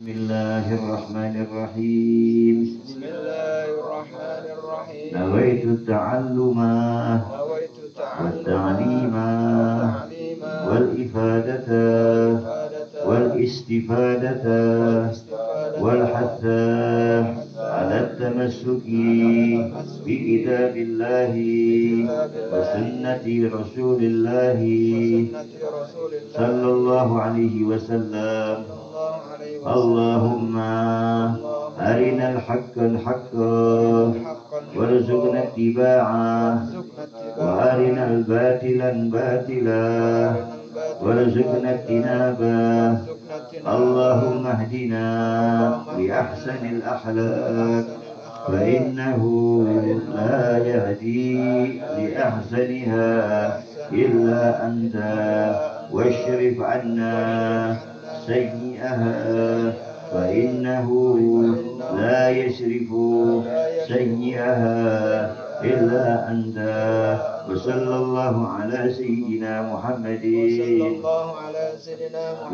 Bismillahirrahmanirrahim. Bismillahirrahmanirrahim. Nawaitu ta'alluma wa ta'lima wal ifadata wal istifadata wal hatha ala tamassuki bi kitabillahi wa sunnati rasulillahi sallallahu alaihi wasallam. Allahumma arinal haqqal haqqa warzuqna ittiba'ah wa arinal batilan batila warzuqna ijtinabah. Allahumma hdina li ahsanil akhlaq fa innahu la yahdi li ahsaniha illa anta washrif anna سيئها فإنه لا يشرف سيئها إلا أنت وصلى الله على سيدنا محمد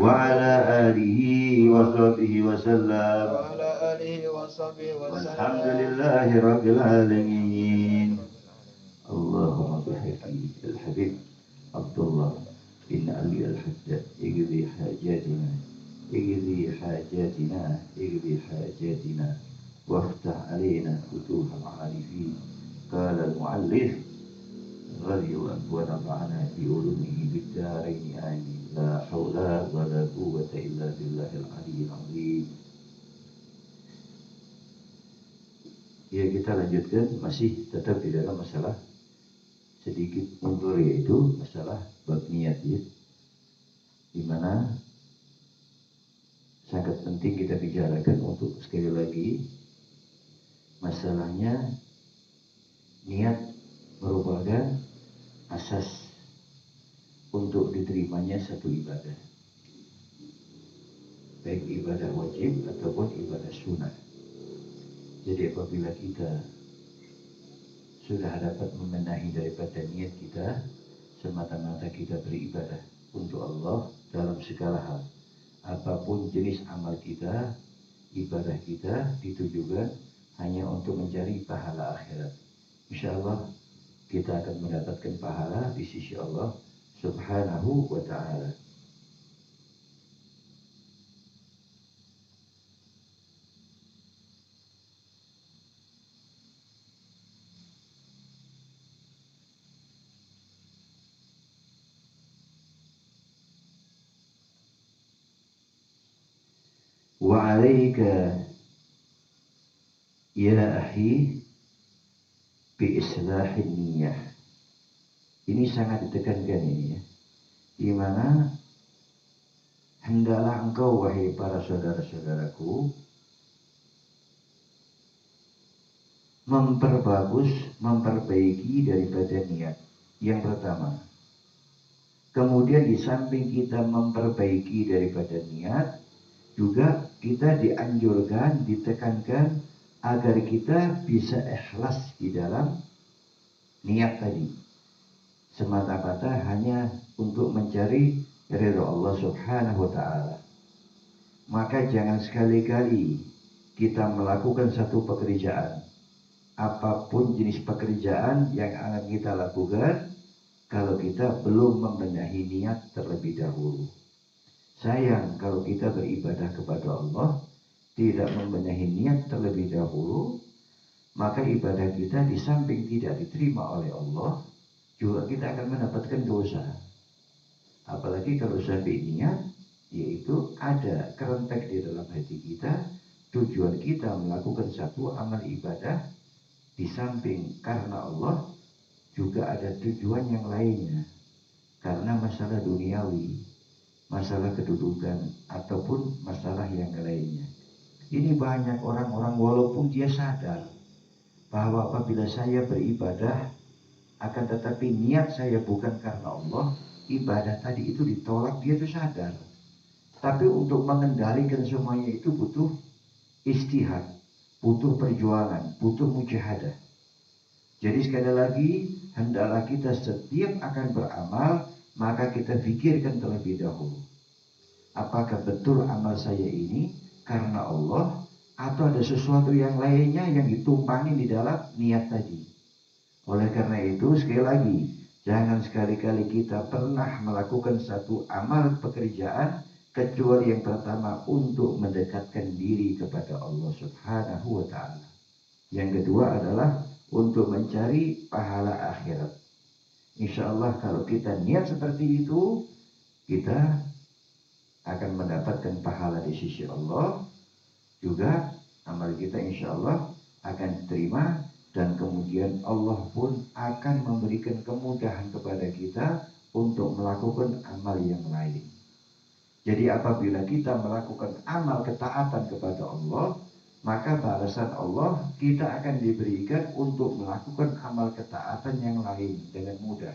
وعلى آله وصحبه وسلم والحمد لله رب العالمين. اللهم بحق الحبيب عبد الله إن علي الحجة اقضي حاجاتنا اقضي حاجاتنا اقضي حاجاتنا وافتح علينا فتوح العارفين. قال المؤلف رضي الله ونفعنا بعلومه بالدارين آمين. لا حول ولا قوة إلا بالله العلي العظيم. Ya, kita lanjutkan, masih tetap di dalam masalah sedikit mundur, yaitu masalah bab niat ya, dimana sangat penting kita bicarakan untuk sekali lagi masalahnya niat merupakan asas untuk diterimanya satu ibadah, baik ibadah wajib ataupun ibadah sunnah. Jadi apabila kita sudah dapat membenahi daripada niat kita, semata-mata kita beribadah untuk Allah dalam segala hal. Apapun jenis amal kita, ibadah kita ditujukan hanya untuk mencari pahala akhirat. Insya Allah kita akan mendapatkan pahala di sisi Allah Subhanahu wa ta'ala. Wa alaika ya akhi bi islahin niyah. Ini sangat ditekankan ini ya, di mana hendaklah engkau wahai para saudara-saudaraku memperbaiki daripada niat yang pertama. Kemudian di samping kita memperbaiki daripada niat, juga kita dianjurkan, ditekankan agar kita bisa ikhlas di dalam niat tadi, semata-mata hanya untuk mencari ridha Allah Subhanahu wa ta'ala. Maka jangan sekali-kali kita melakukan satu pekerjaan, apapun jenis pekerjaan yang akan kita lakukan, kalau kita belum membenahi niat terlebih dahulu. Sayang kalau kita beribadah kepada Allah tidak membenahi niat terlebih dahulu, maka ibadah kita di samping tidak diterima oleh Allah, juga kita akan mendapatkan dosa. Apalagi kalau sampai niat, yaitu ada kerentek di dalam hati kita, tujuan kita melakukan satu amal ibadah, di samping karena Allah, juga ada tujuan yang lainnya, karena masalah duniawi, masalah kedudukan, ataupun masalah yang lainnya. Ini banyak orang-orang walaupun dia sadar bahwa apabila saya beribadah, akan tetapi niat saya bukan karena Allah, ibadah tadi itu ditolak, dia itu sadar. Tapi untuk mengendalikan semuanya itu butuh istihad, butuh perjuangan, butuh mujahadah. Jadi sekali lagi, hendaklah kita setiap akan beramal, maka kita pikirkan terlebih dahulu, apakah betul amal saya ini karena karena Allah atau ada sesuatu yang lainnya yang ditumpangi di dalam niat tadi. Oleh karena itu sekali lagi, jangan sekali-kali kita pernah melakukan satu amal pekerjaan kecuali yang pertama untuk mendekatkan diri kepada Allah Subhanahu wa ta'ala. Yang kedua adalah untuk mencari pahala akhirat. Insya Allah kalau kita niat seperti itu, kita akan mendapatkan pahala di sisi Allah. Juga amal kita insya Allah akan diterima, dan kemudian Allah pun akan memberikan kemudahan kepada kita untuk melakukan amal yang lain. Jadi apabila kita melakukan amal ketaatan kepada Allah, maka balasan Allah kita akan diberikan untuk melakukan amal ketaatan yang lain dengan mudah.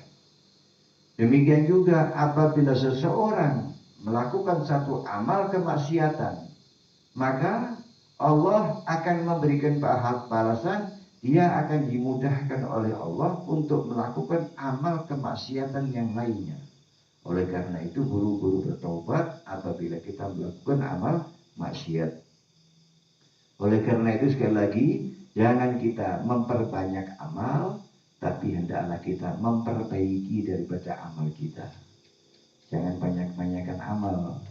Demikian juga apabila seseorang melakukan satu amal kemaksiatan, maka Allah akan memberikan balasan, dia akan dimudahkan oleh Allah untuk melakukan amal kemaksiatan yang lainnya. Oleh karena itu buru-buru bertobat apabila kita melakukan amal maksiat. Oleh karena itu sekali lagi, jangan kita memperbanyak amal, tapi hendaklah kita memperbaiki daripada amal kita. Jangan banyak-banyakan amal,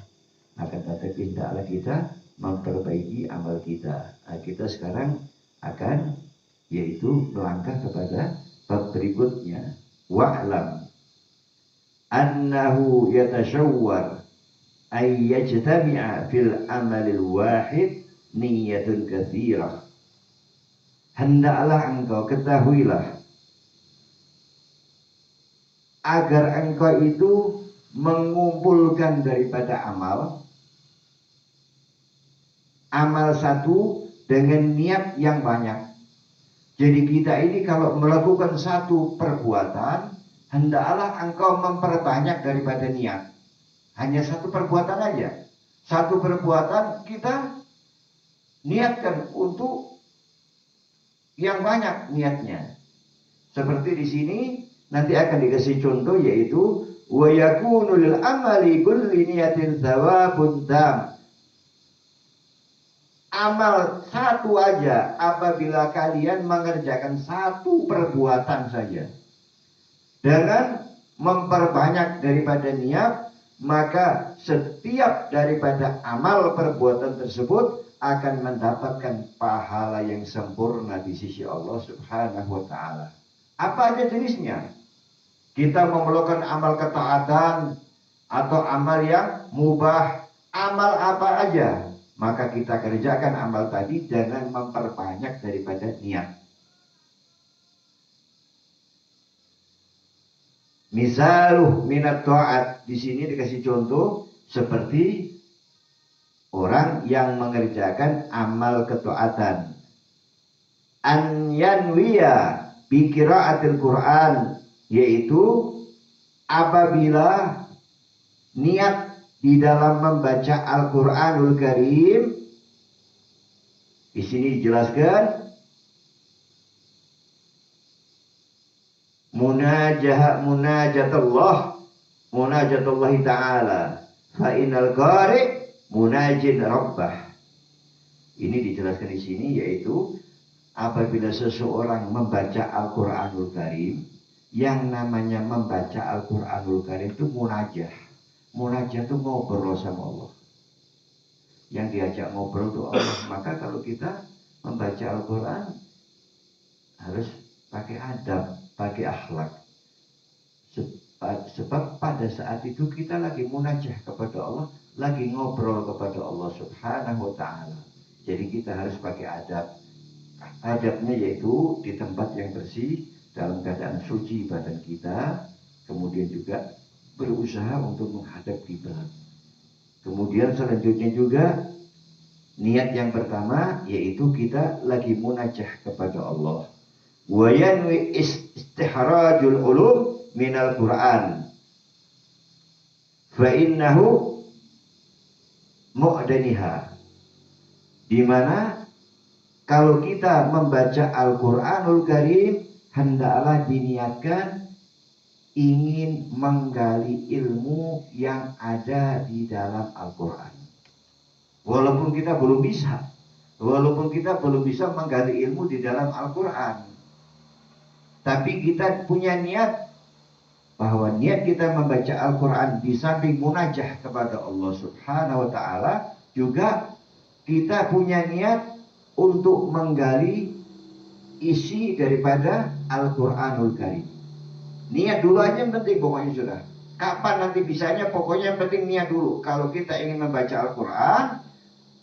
akan tetapi hendaklah kita memperbaiki amal kita. Nah, kita sekarang akan yaitu melangkah kepada bab berikutnya. Wa'lam annahu yatashawwar ay yajtami'a fil amalil wahid niyatun katsirah. Hendaklah engkau ketahuilah agar engkau itu mengumpulkan daripada amal satu dengan niat yang banyak. Jadi kita ini kalau melakukan satu perbuatan, hendaklah engkau memperbanyak daripada niat. Hanya satu perbuatan aja. Satu perbuatan kita niatkan untuk yang banyak niatnya. Seperti di sini nanti akan dikasih contoh, yaitu wa yakunu lil amali kulli niyatin thawabun tam. Amal satu aja apabila kalian mengerjakan satu perbuatan saja dengan memperbanyak daripada niat, maka setiap daripada amal perbuatan tersebut akan mendapatkan pahala yang sempurna di sisi Allah Subhanahu wa ta'ala. Apa aja jenisnya? Kita mau melakukan amal ketaatan atau amal yang mubah, amal apa aja, maka kita kerjakan amal tadi dengan memperbanyak daripada niat. Misaluh minat ta'at, di sini dikasih contoh seperti orang yang mengerjakan amal ketaatan. An yanwiya bi qiraatil Quran, yaitu apabila niat di dalam membaca Al-Qur'anul Karim. Di sini dijelaskan munajatullah ta'ala fa innal qari' munajin rabbah. Ini dijelaskan di sini, yaitu apabila seseorang membaca Al-Qur'anul Karim, yang namanya membaca Al-Qur'anul Karim itu munajah. Munajah itu ngobrol sama Allah. Yang diajak ngobrol itu Allah. Maka kalau kita membaca Al-Qur'an harus pakai adab, pakai akhlak. Sebab pada saat itu kita lagi munajah kepada Allah, lagi ngobrol kepada Allah Subhanahu wa ta'ala. Jadi kita harus pakai adab. Adabnya yaitu di tempat yang bersih, dalam keadaan suci badan kita, kemudian juga berusaha untuk menghadap kiblat. Kemudian selanjutnya juga niat yang pertama yaitu kita lagi munajah kepada Allah. Wa yanwi istihrajul ulum minal Qur'an fa innahu mu'daniha. Di mana kalau kita membaca Al-Qur'anul Karim, hendaklah diniatkan ingin menggali ilmu yang ada di dalam Al-Quran. Walaupun kita belum bisa. Walaupun kita belum bisa menggali ilmu di dalam Al-Quran. Tapi kita punya niat bahwa niat kita membaca Al-Quran di samping munajah kepada Allah Subhanahu wa Ta'ala, juga kita punya niat untuk menggali isi daripada Al-Quranul Karim. Niat dulu aja yang penting pokoknya sudah. Kapan nanti bisanya, pokoknya yang penting niat dulu. Kalau kita ingin membaca Al-Quran,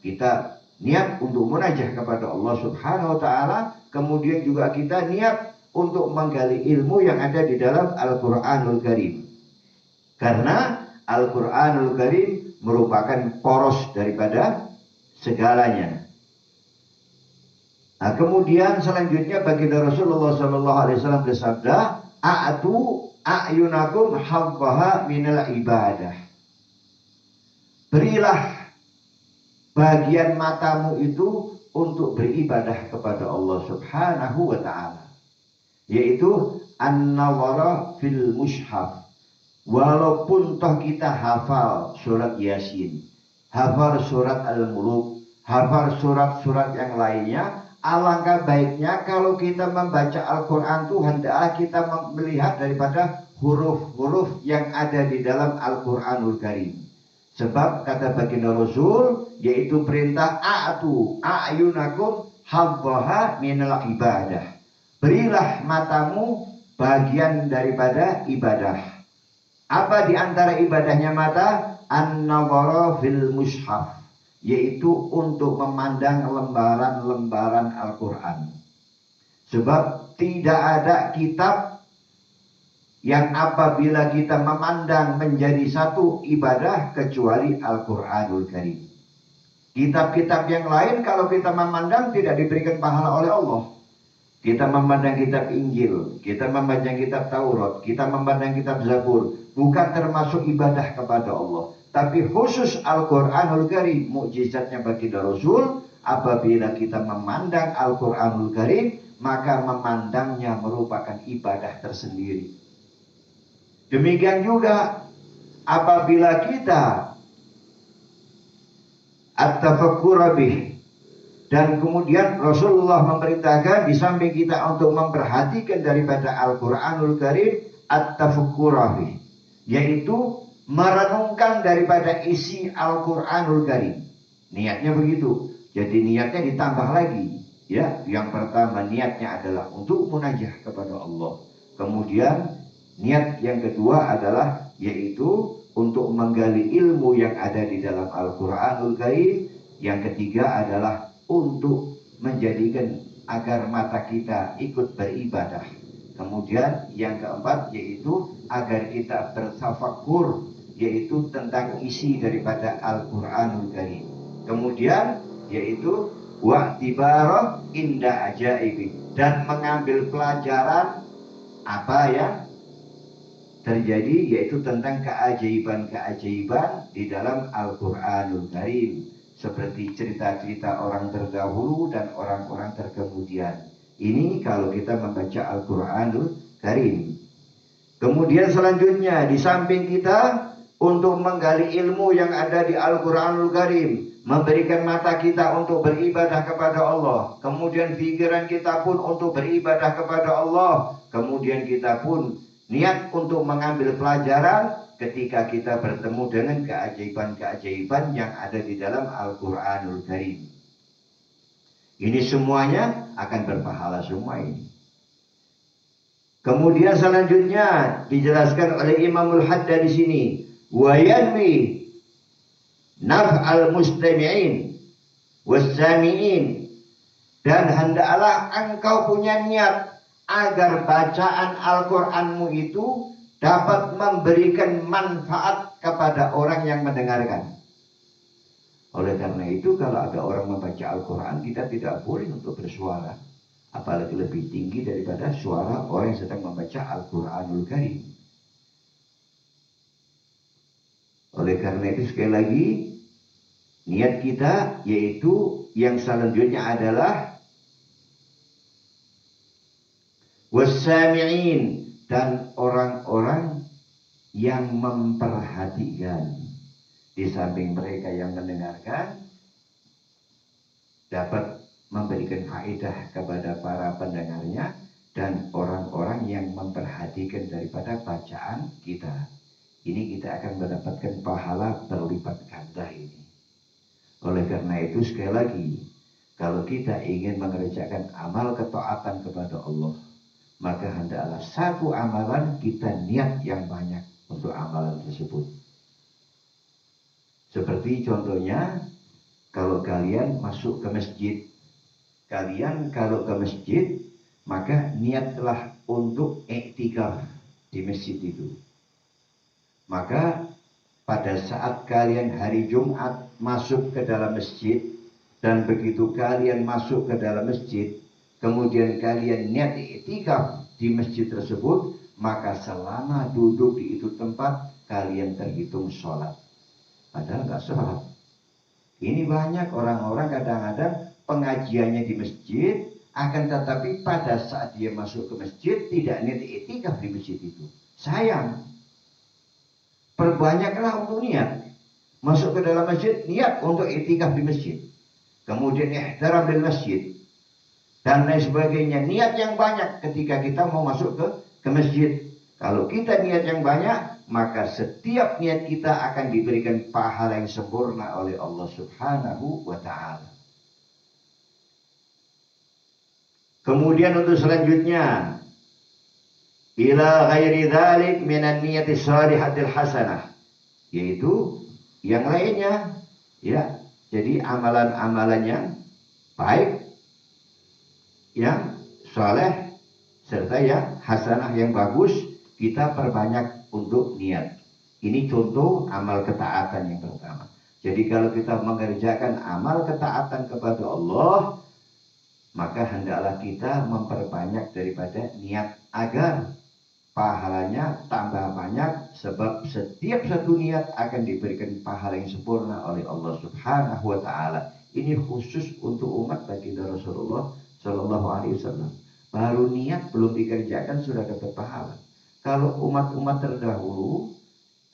kita niat untuk munajah kepada Allah Subhanahu wa Ta'ala. Kemudian juga kita niat untuk menggali ilmu yang ada di dalam Al-Quranul Karim. Karena Al-Quranul Karim merupakan poros daripada segalanya. Nah, kemudian selanjutnya baginda Rasulullah SAW bersabda, "A'tu a'yunakum haffaha minal ibadah." Berilah bagian matamu itu untuk beribadah kepada Allah Subhanahu wa Ta'ala. Yaitu an-nawara fil mushaf. Walaupun toh kita hafal surat Yasin, hafal surat Al-Muluk, hafal surat-surat yang lainnya, alangkah baiknya kalau kita membaca Al-Quran itu hendaklah kita melihat daripada huruf-huruf yang ada di dalam Al-Quranul Karim. Sebab kata baginda Rasul, yaitu perintah a'tu a'yunakum haffaha minal ibadah. Berilah matamu bagian daripada ibadah. Apa di antara ibadahnya mata? An-nawara fil mushaf, yaitu untuk memandang lembaran-lembaran Al-Quran. Sebab tidak ada kitab yang apabila kita memandang menjadi satu ibadah kecuali Al-Quranul Karim. Kitab-kitab yang lain kalau kita memandang tidak diberikan pahala oleh Allah. Kita memandang kitab Injil, kita memandang kitab Taurat, kita memandang kitab Zabur, bukan termasuk ibadah kepada Allah. Tapi khusus Al-Quranul Karim, mukjizatnya baginda Rasul, apabila kita memandang Al-Quranul Karim, maka memandangnya merupakan ibadah tersendiri. Demikian juga apabila kita at-tafakkur bih, dan kemudian Rasulullah memerintahkan di samping kita untuk memperhatikan daripada Al-Quranul Karim at-tafakkur bih, yaitu merenungkan daripada isi Al-Quranul Karim. Niatnya begitu. Jadi niatnya ditambah lagi. Ya, yang pertama niatnya adalah untuk munajah kepada Allah. Kemudian niat yang kedua adalah yaitu untuk menggali ilmu yang ada di dalam Al-Quranul Karim. Yang ketiga adalah untuk menjadikan agar mata kita ikut beribadah. Kemudian yang keempat yaitu agar kita bertafakur, yaitu tentang isi daripada Al-Quranul Karim. Kemudian yaitu wa'tibarah inda ajaibi, dan mengambil pelajaran apa yang terjadi, yaitu tentang keajaiban-keajaiban di dalam Al-Quranul Karim, seperti cerita-cerita orang terdahulu dan orang-orang terkemudian. Ini kalau kita membaca Al-Quranul Karim. Kemudian selanjutnya di samping kita untuk menggali ilmu yang ada di Al-Quranul Karim, memberikan mata kita untuk beribadah kepada Allah, kemudian pikiran kita pun untuk beribadah kepada Allah, kemudian kita pun niat untuk mengambil pelajaran ketika kita bertemu dengan keajaiban-keajaiban yang ada di dalam Al-Quranul Karim. Ini semuanya akan berpahala semua ini. Kemudian selanjutnya dijelaskan oleh Imamul Haddad di sini, wa yanwi naf'al mustami'in wassami'in, dan hendaklah engkau punya niat agar bacaan Al-Quranmu itu dapat memberikan manfaat kepada orang yang mendengarkan. Oleh karena itu kalau ada orang membaca Al-Quran, kita tidak boleh untuk bersuara, apalagi lebih tinggi daripada suara orang yang sedang membaca Al-Quranul Karim. Oleh karena itu sekali lagi niat kita yaitu yang selanjutnya adalah wassami'in, dan orang-orang yang memperhatikan. Di samping mereka yang mendengarkan, dapat memberikan faedah kepada para pendengarnya dan orang-orang yang memperhatikan daripada bacaan kita. Ini kita akan mendapatkan pahala berlipat ganda ini. Oleh karena itu sekali lagi, kalau kita ingin mengerjakan amal ketaatan kepada Allah, maka hendaklah satu amalan kita niat yang banyak untuk amalan tersebut. Seperti contohnya, kalau kalian masuk ke masjid, kalian kalau ke masjid, maka niatlah untuk iktikaf di masjid itu. Maka pada saat kalian hari Jumat masuk ke dalam masjid, dan begitu kalian masuk ke dalam masjid, kemudian kalian niat iktikaf di masjid tersebut, maka selama duduk di itu tempat, kalian terhitung sholat. Padahal nggak sholat. Ini banyak orang-orang kadang-kadang pengajiannya di masjid, akan tetapi pada saat dia masuk ke masjid tidak niat iktikaf di masjid itu. Sayang. Perbanyaklah untuk niat. Masuk ke dalam masjid, niat untuk iktikaf di masjid. Kemudian ihtiram di masjid. Dan lain sebagainya. Niat yang banyak ketika kita mau masuk ke masjid. Kalau kita niat yang banyak, maka setiap niat kita akan diberikan pahala yang sempurna oleh Allah Subhanahu wa ta'ala. Kemudian untuk selanjutnya, ila ghairi dzalik minan niyati shalihatil hasanah, yaitu yang lainnya, ya. Jadi amalan-amalan yang baik, yang saleh, serta yang hasanah yang bagus, kita perbanyak untuk niat. Ini contoh amal ketaatan yang pertama. Jadi kalau kita mengerjakan amal ketaatan kepada Allah, maka hendaklah kita memperbanyak daripada niat agar pahalanya tambah banyak, sebab setiap satu niat akan diberikan pahala yang sempurna oleh Allah Subhanahu wa ta'ala. Ini khusus untuk umat baginda Rasulullah Shallallahu Alaihi Wasallam. Baru niat belum dikerjakan sudah dapat pahala. Kalau umat-umat terdahulu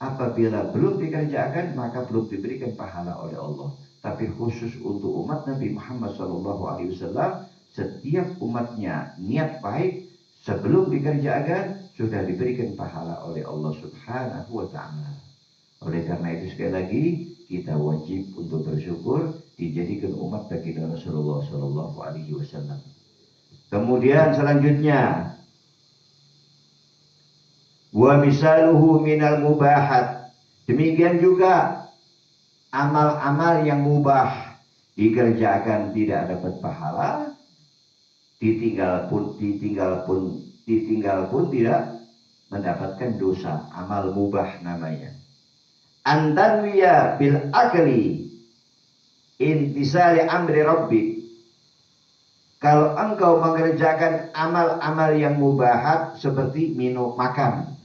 apabila belum dikerjakan maka belum diberikan pahala oleh Allah. Tapi khusus untuk umat Nabi Muhammad Shallallahu Alaihi Wasallam, setiap umatnya niat baik sebelum dikerjakan sudah diberikan pahala oleh Allah Subhanahu wa ta'ala. Oleh karena itu sekali lagi kita wajib untuk bersyukur dijadikan umat baginda Rasulullah Shallallahu Alaihi Wasallam. Kemudian selanjutnya, wa misaluhu minal mubahat. Demikian juga amal-amal yang mubah dikerjakan tidak dapat pahala, ditinggal pun tidak mendapatkan dosa. Amal mubah namanya. Antanwiya bil akli intisari amri rabbik. Kalau engkau mengerjakan amal-amal yang mubahat seperti minum makan.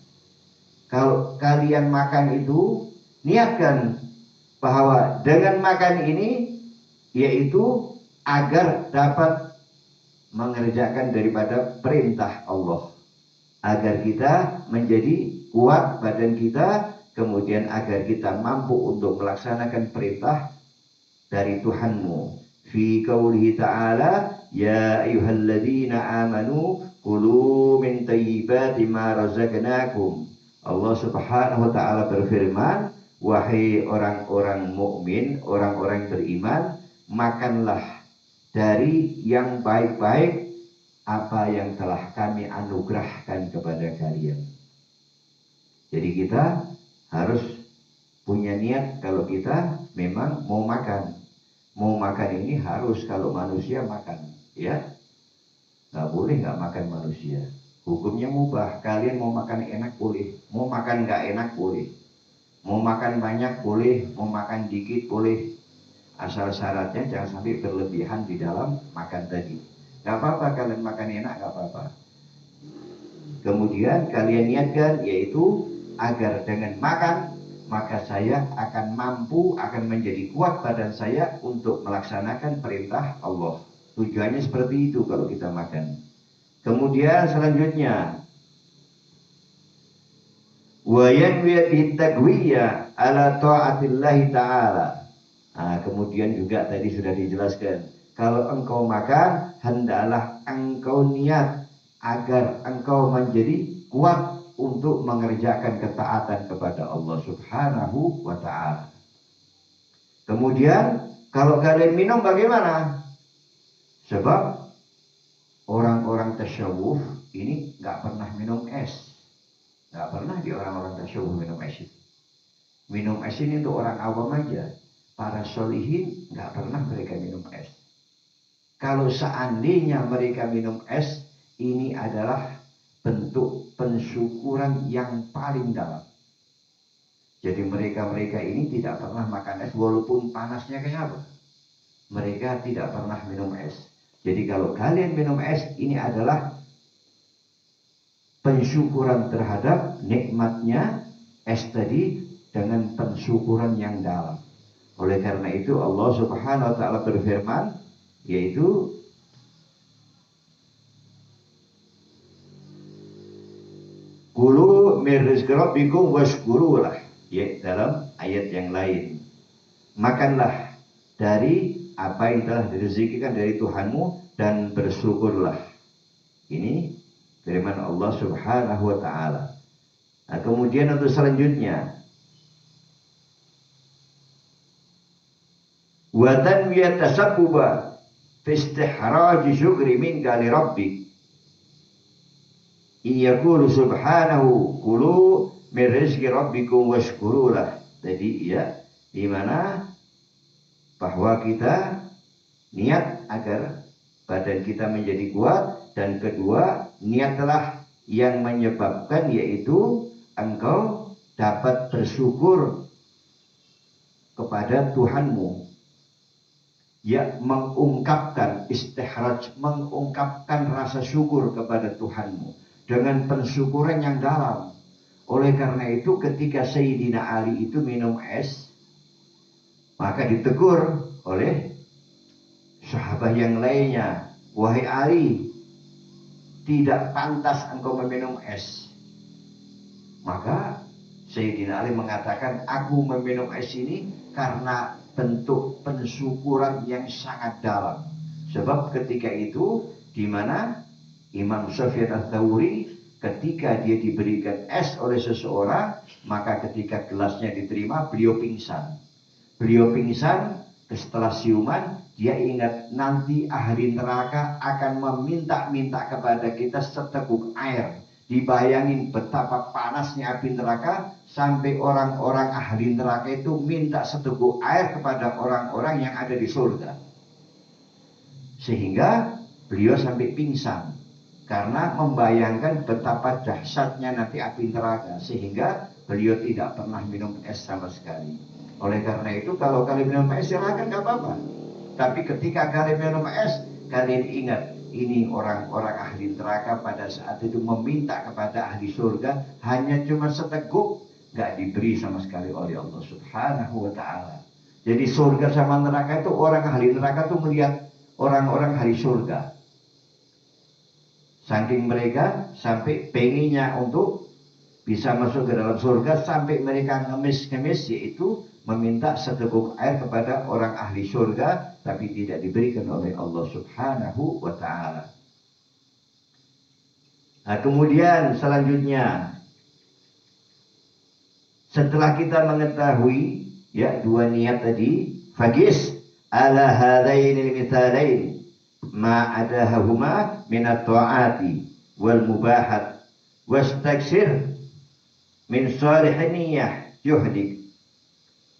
Kalau kalian makan itu, niatkan bahwa dengan makan ini yaitu agar dapat mengerjakan daripada perintah Allah, agar kita menjadi kuat badan kita, kemudian agar kita mampu untuk melaksanakan perintah dari Tuhanmu. Fi qaulihi ta'ala, ya ayyuhalladzina amanu kulu min thayyibati ma razaqnakum. Allah Subhanahu wa ta'ala berfirman, wahai orang-orang mukmin, orang-orang beriman, makanlah dari yang baik-baik apa yang telah kami anugerahkan kepada kalian. Jadi kita harus punya niat kalau kita memang mau makan. Mau makan ini harus, kalau manusia makan, ya. Nggak boleh nggak makan manusia. Hukumnya mubah. Kalian mau makan enak boleh, mau makan nggak enak boleh. Mau makan banyak boleh, mau makan dikit boleh. Asal syaratnya jangan sampai berlebihan di dalam makan tadi. Gak apa-apa kalian makan enak, gak apa-apa. Kemudian kalian niatkan yaitu agar dengan makan maka saya akan mampu, akan menjadi kuat badan saya untuk melaksanakan perintah Allah. Tujuannya seperti itu kalau kita makan. Kemudian selanjutnya, wa yanwi bitaqwiya ala ta'atillahi ta'ala. Nah, kemudian juga tadi sudah dijelaskan, Kalau engkau makan, hendaklah engkau niat agar engkau menjadi kuat untuk mengerjakan ketaatan kepada Allah Subhanahu wa ta'ala. Kemudian kalau kalian minum bagaimana? Sebab orang-orang tasyawuf ini nggak pernah minum es. Nggak pernah di orang-orang tasyawuf minum es. Minum es ini untuk orang awam aja. Para solihin nggak pernah mereka minum es. Kalau seandainya mereka minum es, ini adalah bentuk pensyukuran yang paling dalam. Jadi mereka-mereka ini tidak pernah makan es walaupun panasnya kayak apa. Mereka tidak pernah minum es. Jadi kalau kalian minum es, ini adalah pensyukuran terhadap nikmatnya es tadi dengan pensyukuran yang dalam. Oleh karena itu Allah Subhanahu wa ta'ala berfirman, yaitu Kulu min rizqi rabbikum washkurulah, ya, dalam ayat yang lain. Makanlah dari apa yang telah direzekikan dari Tuhanmu dan bersyukurlah. Ini firman Allah Subhanahu wa ta'ala. Nah, kemudian untuk selanjutnya, wa tanwiyat tasabbuba fi istihraj syukri minka li rabbik. Iyaqulu subhanahu kulu min rizqi rabbikum washkurulah. Jadi ya, di mana bahwa kita niat agar badan kita menjadi kuat, dan kedua niatlah yang menyebabkan yaitu engkau dapat bersyukur kepada Tuhanmu. Ya, mengungkapkan istihraj, mengungkapkan rasa syukur kepada Tuhanmu dengan pensyukuran yang dalam. Oleh karena itu ketika Sayyidina Ali itu minum es, maka ditegur oleh sahabat yang lainnya, wahai Ali, tidak pantas engkau meminum es. Maka Sayyidina Ali mengatakan, aku meminum es ini karena bentuk pensyukuran yang sangat dalam. Sebab ketika itu di mana Imam Sufyan Ats-Tsauri ketika dia diberikan es oleh seseorang, maka ketika gelasnya diterima beliau pingsan. Beliau pingsan setelah siuman, dia ingat nanti ahli neraka akan meminta-minta kepada kita seteguk air. Dibayangin betapa panasnya api neraka sampai orang-orang ahli neraka itu minta seteguk air kepada orang-orang yang ada di surga. Sehingga beliau sampai pingsan karena membayangkan betapa dahsyatnya nanti api neraka, sehingga beliau tidak pernah minum es sama sekali. Oleh karena itu kalau kalian minum es silakan, nggak apa-apa. Tapi ketika kalian minum es, kalian ingat ini orang-orang ahli neraka pada saat itu meminta kepada ahli surga hanya cuma seteguk, nggak diberi sama sekali oleh Allah Subhanahu wa ta'ala. Jadi surga sama neraka itu, orang ahli neraka itu melihat orang-orang ahli surga. Saking mereka sampai pengennya untuk bisa masuk ke dalam surga, sampai mereka ngemis-ngemis, yaitu meminta seteguk air kepada orang ahli surga, tapi tidak diberikan oleh Allah Subhanahu wa ta'ala. Nah, kemudian selanjutnya, setelah kita mengetahui ya dua niat tadi, fagis ala hadainil mithalain ma adahuma minat ta'ati wal mubahat wastaksir min salihin niyah juhdik.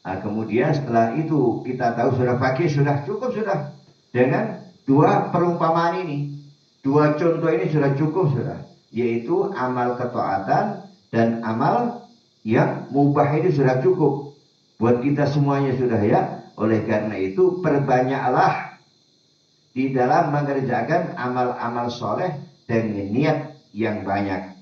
Nah, kemudian setelah itu kita tahu sudah fakih, sudah cukup sudah dengan dua perumpamaan ini, dua contoh ini sudah cukup sudah, yaitu amal ketaatan dan amal yang mubah ini sudah cukup buat kita semuanya sudah ya. Oleh karena itu perbanyaklah di dalam mengerjakan amal-amal soleh dengan niat yang banyak.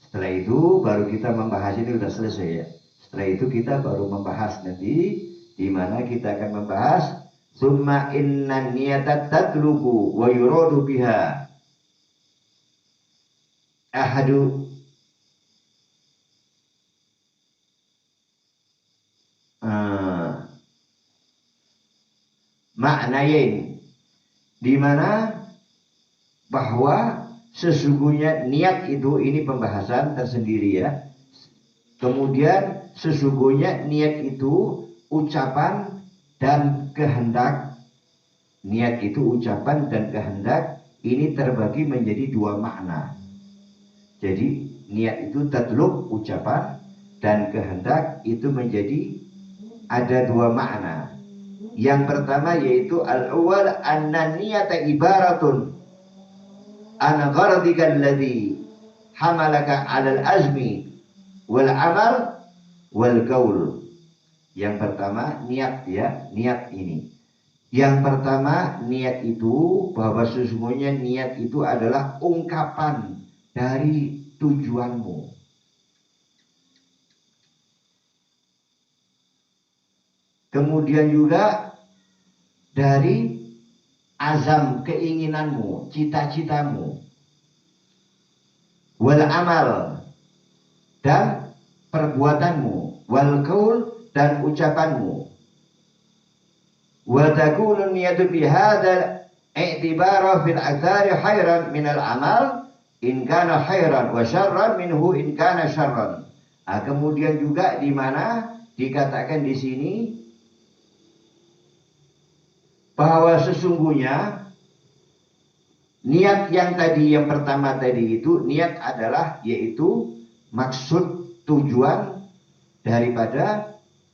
Setelah itu baru kita membahas, ini sudah selesai ya. Setelah itu kita baru membahas nanti, di mana kita akan membahas summa inna niyata tatlubu wa yuradu biha ahadu ma'nayain, di mana bahwa sesungguhnya niat itu, ini pembahasan tersendiri ya. Kemudian sesungguhnya niat itu ucapan dan kehendak. Niat itu ucapan dan kehendak, ini terbagi menjadi dua makna. Jadi niat itu tatlub ucapan, dan kehendak itu menjadi ada dua makna. Yang pertama yaitu al-awwal anna niyata ibaratun an ghardika alladhi hamalaka 'ala al-azmi wal amal wal qaul. Yang pertama niat ya, niat ini. Yang pertama niat itu bahwa sesungguhnya niat itu adalah ungkapan dari tujuanmu. Kemudian juga dari azam keinginanmu, cita-citamu. Wal amal, dan perbuatanmu. Wal qaul, dan ucapanmu. Wa takunu niyatu bi hadzal i'tibara fil aktsari khairan min al amal in kana khairan wa syarran minhu in kana syarran. Kemudian juga di mana dikatakan di sini bahwa sesungguhnya niat yang tadi, yang pertama tadi itu niat adalah yaitu maksud tujuan daripada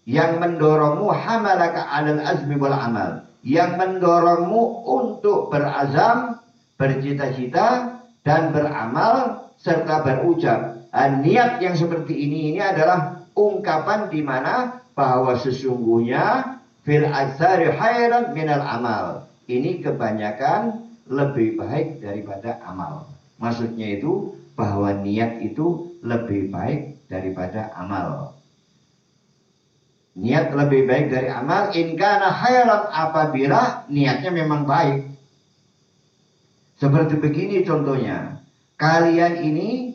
yang mendorongmu hamalaka 'alal azmi wal amal, yang mendorongmu untuk berazam, bercita-cita dan beramal serta berucap. Niat yang seperti ini adalah ungkapan di mana bahwa sesungguhnya fil aktsari khairan minal amal. Ini kebanyakan lebih baik daripada amal. Maksudnya itu bahwa niat itu lebih baik daripada amal. Niat lebih baik dari amal in kana khairan, apabila niatnya memang baik. Seperti begini contohnya. Kalian ini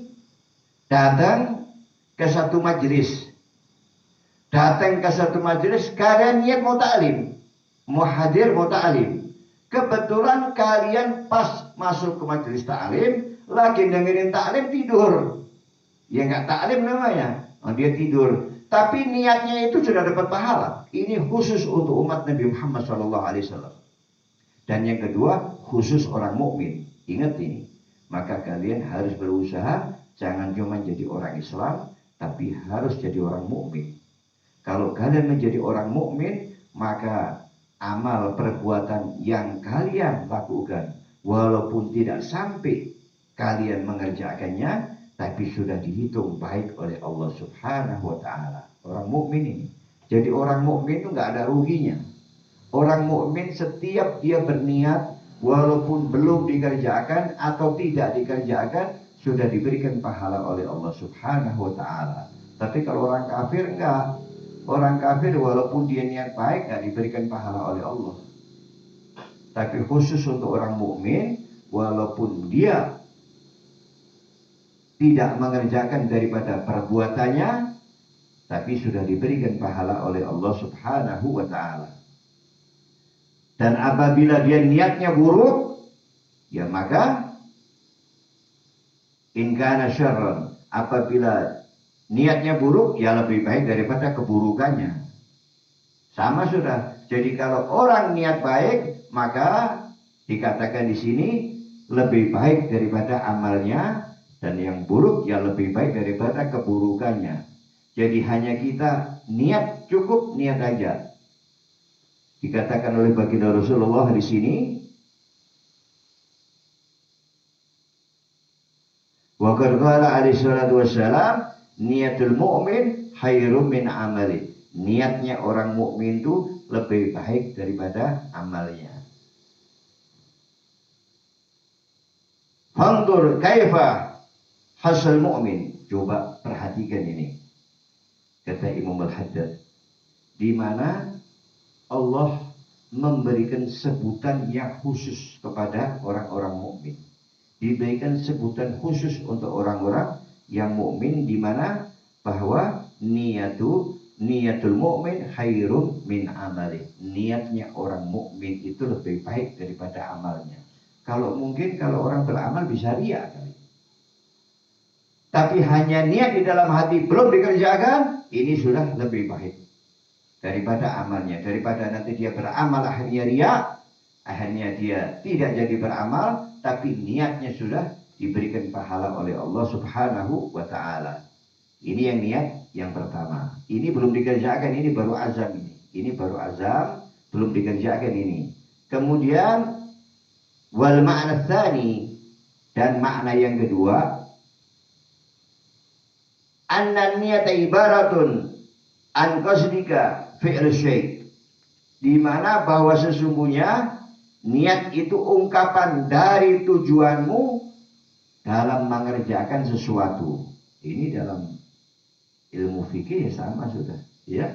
datang ke satu majelis. Datang ke satu majelis, kalian niat mau ta'lim, mau hadir, mau ta'lim. Kebetulan kalian pas masuk ke majelis ta'lim, lagi dengerin ta'lim, tidur. Ya nggak ta'lim namanya, dia tidur. Tapi niatnya itu sudah dapat pahala. Ini khusus untuk umat Nabi Muhammad SAW. Dan yang kedua, khusus orang mukmin. Ingat ini. Maka kalian harus berusaha, jangan cuma jadi orang Islam, tapi harus jadi orang mukmin. Kalau kalian menjadi orang mukmin, maka amal perbuatan yang kalian lakukan, walaupun tidak sampai kalian mengerjakannya, tapi sudah dihitung baik oleh Allah Subhanahu wa Ta'ala. Orang mukmin ini. Jadi orang mukmin itu nggak ada ruginya. Orang mukmin setiap dia berniat, walaupun belum dikerjakan atau tidak dikerjakan, sudah diberikan pahala oleh Allah Subhanahu wa Ta'ala. Tapi kalau orang kafir enggak. Orang kafir walaupun dia niat baik nggak diberikan pahala oleh Allah. Tapi khusus untuk orang mukmin, walaupun dia tidak mengerjakan daripada perbuatannya, tapi sudah diberikan pahala oleh Allah Subhanahu wa Ta'ala. Dan apabila dia niatnya buruk, ya maka in kana syarran, apabila niatnya buruk, ya lebih baik daripada keburukannya. Sama sudah. Jadi kalau orang niat baik, maka dikatakan di sini lebih baik daripada amalnya, dan yang buruk ya lebih baik daripada keburukannya. Jadi hanya kita niat, cukup niat aja. Dikatakan oleh baginda Rasulullah di sini, wa qala alaihi salatu wassalam, niatul mu'min khairum min amali. Niatnya orang mukmin itu lebih baik daripada amalnya. Fanzur kaifa hasal mu'min. Coba perhatikan ini. Kata Imam Al-Haddad, di mana Allah memberikan sebutan yang khusus kepada orang-orang mukmin. Diberikan sebutan khusus untuk orang-orang yang mukmin, di mana bahwa niyatu niatul mukmin khairum min amali. Niatnya orang mukmin itu lebih baik daripada amalnya. Kalau mungkin kalau orang beramal bisa riya kali. Tapi hanya niat di dalam hati belum dikerjakan, ini sudah lebih baik daripada amalnya. Daripada nanti dia beramal akhirnya riya, akhirnya dia tidak jadi beramal, tapi niatnya sudah diberikan pahala oleh Allah Subhanahu wa ta'ala. Ini yang niat yang pertama. Ini belum dikerjakan, ini baru azam ini. Ini baru azam, belum dikerjakan ini. Kemudian wal ma'na tsani, dan makna yang kedua, anna niyata ibaratun an qasdika fi'l syai'. Di mana bahwa sesungguhnya niat itu ungkapan dari tujuanmu dalam mengerjakan sesuatu. Ini dalam ilmu fikih ya sama sudah, ya.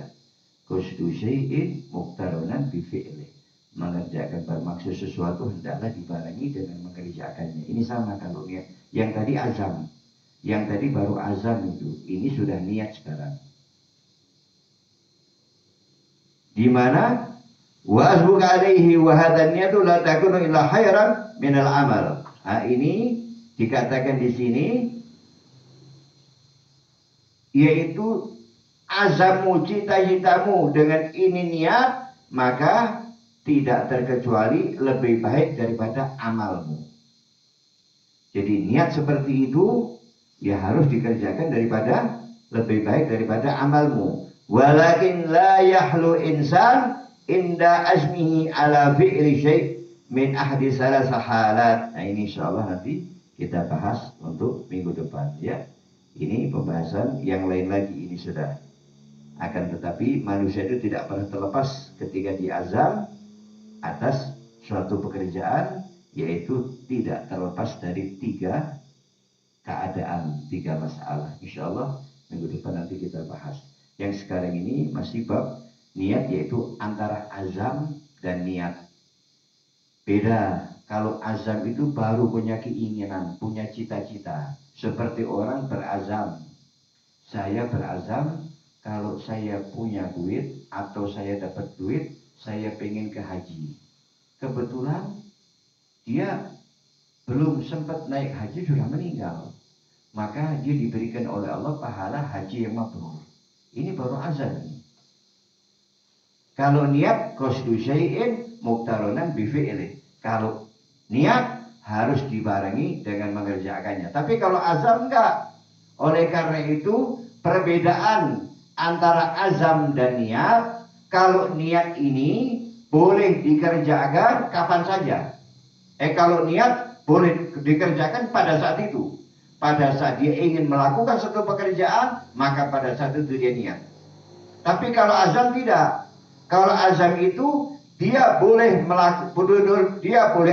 Qasdu syai'in muqtaronan bi fi'li. Mengerjakan bermaksud sesuatu hendaklah dibarengi dengan mengerjakannya. Ini sama kalau niat. Yang tadi azam. Yang tadi baru azam itu. Ini sudah niat sekarang. Di mana wa asbuka alaihi wa hadan niyatu la takunu illa khairan minal amal. Nah, ini dikatakan di sini yaitu azammu, cita-citamu dengan ini niat, maka tidak terkecuali lebih baik daripada amalmu. Jadi niat seperti itu ya harus dikerjakan daripada lebih baik daripada amalmu. Walakin la yahlu insan inda azmihi ala fi'li syai' min ahdi salasa halat. Nah ini insyaallah nanti kita bahas untuk minggu depan ya. Ini pembahasan yang lain lagi ini sudah. Akan tetapi manusia itu tidak pernah terlepas ketika diazam atas suatu pekerjaan, yaitu tidak terlepas dari 3 keadaan, 3 masalah. Insyaallah minggu depan nanti kita bahas. Yang sekarang ini masih bab niat, yaitu antara azam dan niat. Beda. Kalau azam itu baru punya keinginan, punya cita-cita. Seperti orang berazam. Saya berazam kalau saya punya duit atau saya dapat duit, saya pengen ke haji. Kebetulan dia belum sempat naik haji, sudah meninggal. Maka dia diberikan oleh Allah pahala haji yang mabrur. Ini baru azam. Kalau niat qasdu syai'in muqtaronan bi fi'li. Kalau niat harus dibarengi dengan mengerjakannya. Tapi kalau azam enggak. Oleh karena itu perbedaan antara azam dan niat. Kalau niat ini boleh dikerjakan kapan saja. Kalau niat boleh dikerjakan pada saat itu. Pada saat dia ingin melakukan suatu pekerjaan, maka pada saat itu dia niat. Tapi kalau azam tidak. Kalau azam itu dia boleh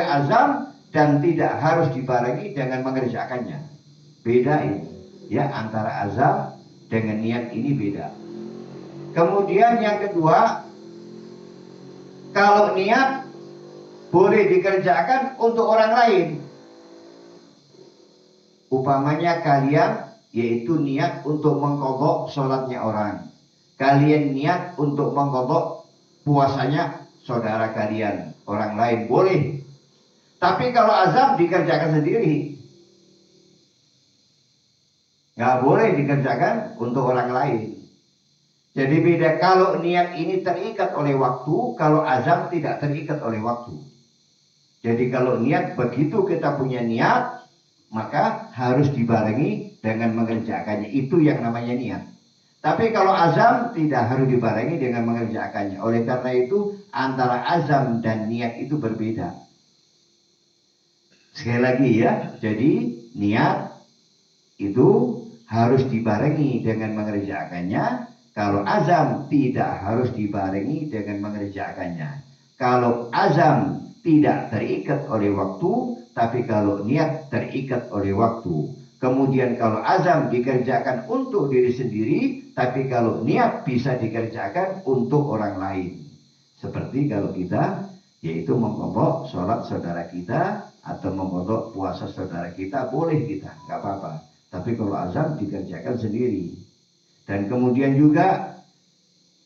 azam dan tidak harus dibarengi dengan mengerjakannya. Beda ini. Ya, antara azam dengan niat ini beda. Kemudian yang kedua, kalau niat boleh dikerjakan untuk orang lain. Umpamanya kalian yaitu niat untuk mengqadha sholatnya orang. Kalian niat untuk mengqadha puasanya saudara kalian, orang lain, boleh. Tapi kalau azam dikerjakan sendiri, nggak boleh dikerjakan untuk orang lain. Jadi beda. Kalau niat ini terikat oleh waktu, kalau azam tidak terikat oleh waktu. Jadi kalau niat, begitu kita punya niat, maka harus dibarengi dengan mengerjakannya. Itu yang namanya niat. Tapi kalau azam tidak harus dibarengi dengan mengerjakannya. Oleh karena itu antara azam dan niat itu berbeda. Sekali lagi ya, jadi niat itu harus dibarengi dengan mengerjakannya. Kalau azam tidak harus dibarengi dengan mengerjakannya. Kalau azam tidak terikat oleh waktu, tapi kalau niat terikat oleh waktu. Kemudian kalau azam dikerjakan untuk diri sendiri, tapi kalau niat bisa dikerjakan untuk orang lain. Seperti kalau kita yaitu mengqadha sholat saudara kita atau mengqadha puasa saudara kita, boleh kita, nggak apa-apa. Tapi kalau azam dikerjakan sendiri. Dan kemudian juga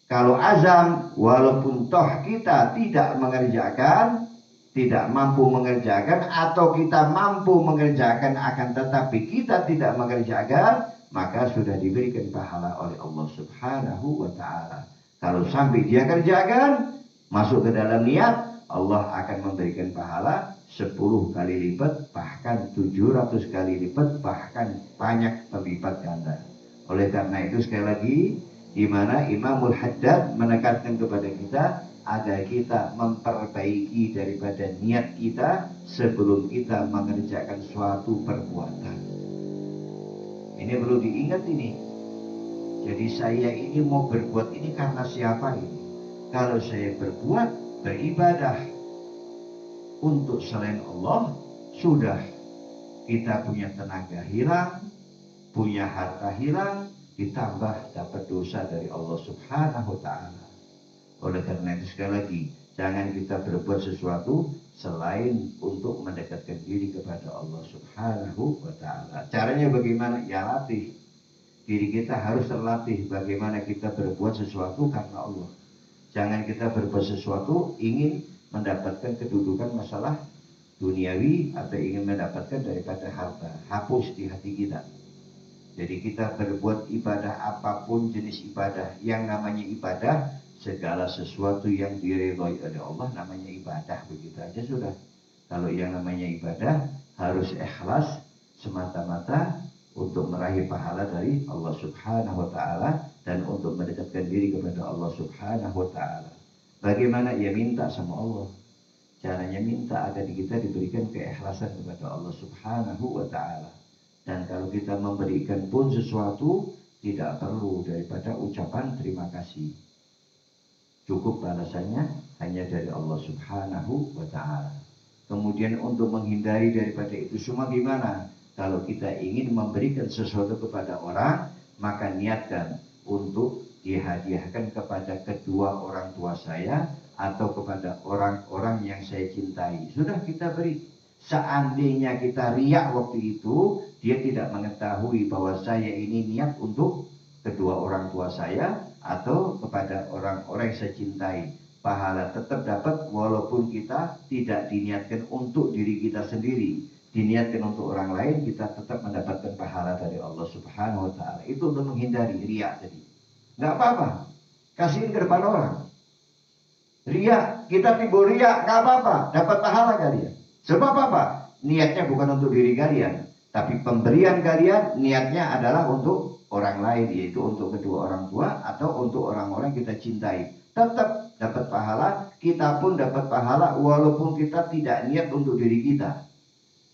Kalau azam, walaupun toh kita tidak mengerjakan, tidak mampu mengerjakan, atau kita mampu mengerjakan akan tetapi kita tidak mengerjakan, maka sudah diberikan pahala oleh Allah Subhanahu wa Ta'ala. Kalau sampai dia kerjakan, masuk ke dalam niat, Allah akan memberikan pahala 10 kali lipat, bahkan 700 kali lipat, bahkan banyak berlipat ganda. Oleh karena itu sekali lagi, di mana Imamul Haddad menekankan kepada kita agar kita memperbaiki daripada niat kita sebelum kita mengerjakan suatu perbuatan. Ini perlu diingat ini. Jadi saya ini mau berbuat ini karena siapa ini? Kalau saya berbuat, beribadah untuk selain Allah, sudah kita punya tenaga hilang, punya harta hilang, ditambah dapat dosa dari Allah Subhanahu wa Ta'ala. Oleh karena itu sekali lagi, jangan kita berbuat sesuatu selain untuk mendekatkan diri kepada Allah Subhanahu wa Ta'ala. Caranya bagaimana? Ya latih. Diri kita harus terlatih bagaimana kita berbuat sesuatu karena Allah. Jangan kita berbuat sesuatu ingin mendapatkan kedudukan masalah duniawi atau ingin mendapatkan daripada harta. Hapus di hati kita. Jadi kita berbuat ibadah apapun jenis ibadah, yang namanya ibadah, segala sesuatu yang diridhoi oleh Allah namanya ibadah, begitu aja sudah. Kalau yang namanya ibadah harus ikhlas semata-mata untuk meraih pahala dari Allah Subhanahu wa Ta'ala dan untuk mendekatkan diri kepada Allah Subhanahu wa Ta'ala. Bagaimana? Ya minta sama Allah. Caranya minta agar kita diberikan keikhlasan kepada Allah Subhanahu wa Ta'ala. Dan kalau kita memberikan pun sesuatu, tidak perlu daripada ucapan terima kasih. Cukup balasannya hanya dari Allah Subhanahu wa Ta'ala. Kemudian untuk menghindari daripada itu semua gimana? Kalau kita ingin memberikan sesuatu kepada orang, maka niatkan untuk dihadiahkan kepada kedua orang tua saya atau kepada orang-orang yang saya cintai. Sudah kita beri. Seandainya kita riak waktu itu, dia tidak mengetahui bahwa saya ini niat untuk kedua orang tua saya atau kepada orang-orang yang saya cintai. Pahala tetap dapat walaupun kita tidak diniatkan untuk diri kita sendiri. Diniatkan untuk orang lain, kita tetap mendapatkan pahala dari Allah Subhanahu wa Ta'ala. Itu untuk menghindari riak tadi. Nggak apa-apa, kasihin ke depan orang. Riak, kita timbul riak, nggak apa-apa, dapat pahala kalian. Sebab apa? Niatnya bukan untuk diri kalian, tapi pemberian kalian niatnya adalah untuk orang lain, yaitu untuk kedua orang tua atau untuk orang-orang kita cintai. Tetap dapat pahala, kita pun dapat pahala walaupun kita tidak niat untuk diri kita,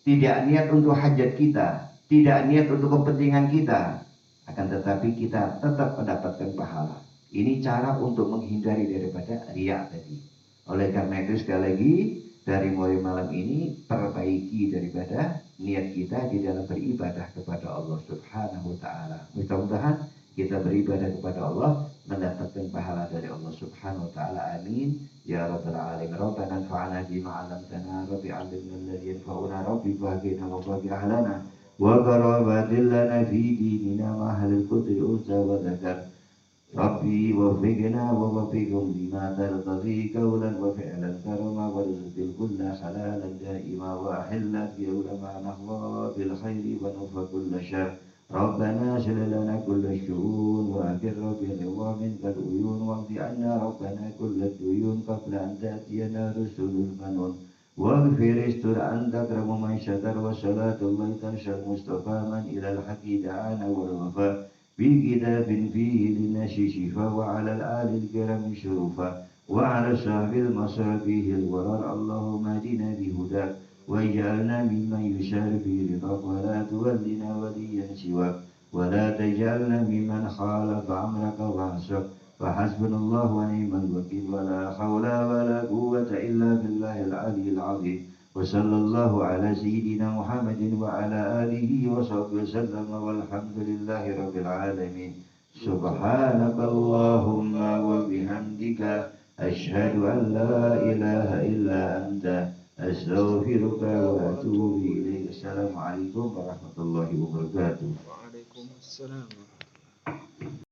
tidak niat untuk hajat kita, tidak niat untuk kepentingan kita, akan tetapi kita tetap mendapatkan pahala. Ini cara untuk menghindari daripada riya tadi. Oleh karena itu sekali lagi, dari mulai malam ini perbaiki daripada niat kita di dalam beribadah kepada Allah Subhanahu wa Ta'ala. Mudah-mudahan kita beribadah kepada Allah mendapatkan pahala dari Allah Subhanahu wa Ta'ala. Amin ya rabbal alamin. Rabbana anfa'na bima 'allamtana, rabbi 'allimna alladhi yanfa'una, rabbi baghina wa baghi ahlana wa qarabatil lana fi dinina ma halil qudri unsa wa dzakar. ربي وفقنا ووفقهم لما ترتضي قولا وفعلا كرما وارزق الكل حلالا دائما واحلا يوم ما نحظى بالخير ونفى كل شر ربنا اشل لنا كل الشؤون واكر برضا منك العيون واقض عنا ربنا كل الديون قبل ان تاتينا رسل المنون واغفر استر انت اكرم من شكر وصلاه الله تنشر مصطفى من الى الحق دعانا والوفاء بكتاب فيه للناس شفاء وعلى الآل الكرام شرفا وعلى صاحب المصابيح الغرار اللهم اهدنا بهداك واجعلنا ممن يشار في رضاك ولا تولنا وليا سواك ولا تجعلنا ممن خالف أمرك وعصاك فحسبنا الله ونعم الوكيل ولا حول ولا قوة إلا بالله العلي العظيم وصلى الله على سيدنا محمد وعلى آله وصحبه وسلم والحمد لله رب العالمين سبحانك اللهم وبحمدك أشهد أن لا إله إلا أنت أستغفرك وأتوب إليك. السلام عليكم ورحمة الله وبركاته. وعليكم السلام.